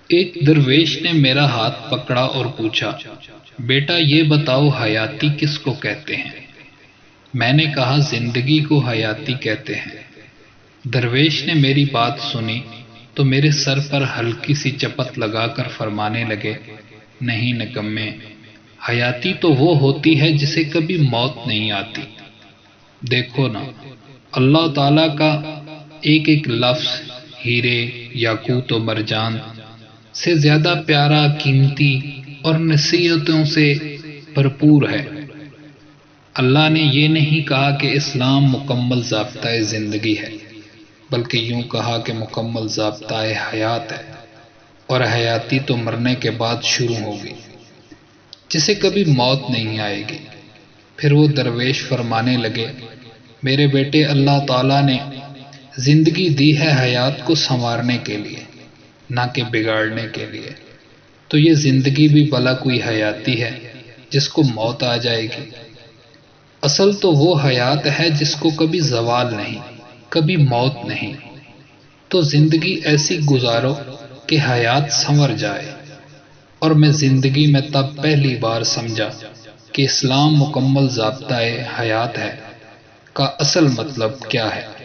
ایک درویش نے میرا ہاتھ پکڑا اور پوچھا، بیٹا یہ بتاؤ حیاتی کس کو کہتے ہیں؟ میں نے کہا زندگی کو حیاتی کہتے ہیں۔ درویش نے میری بات سنی تو میرے سر پر ہلکی سی چپت لگا کر فرمانے لگے، نہیں نکمے، حیاتی تو وہ ہوتی ہے جسے کبھی موت نہیں آتی۔ دیکھو نا، اللہ تعالیٰ کا ایک ایک لفظ ہیرے، یاقوت و مرجان سے زیادہ پیارا، قیمتی اور نصیحتوں سے بھرپور ہے۔ اللہ نے یہ نہیں کہا کہ اسلام مکمل ضابطۂ زندگی ہے، بلکہ یوں کہا کہ مکمل ضابطۂ حیات ہے، اور حیاتی تو مرنے کے بعد شروع ہوگی، جسے کبھی موت نہیں آئے گی۔ پھر وہ درویش فرمانے لگے، میرے بیٹے، اللہ تعالیٰ نے زندگی دی ہے حیات کو سنوارنے کے لیے، نہ کہ بگاڑنے کے لیے۔ تو یہ زندگی بھی بھلا کوئی حیاتی ہے جس کو موت آ جائے گی؟ اصل تو وہ حیات ہے جس کو کبھی زوال نہیں، کبھی موت نہیں۔ تو زندگی ایسی گزارو کہ حیات سنور جائے۔ اور میں زندگی میں تب پہلی بار سمجھا کہ اسلام مکمل ضابطۂ حیات ہے کا اصل مطلب کیا ہے۔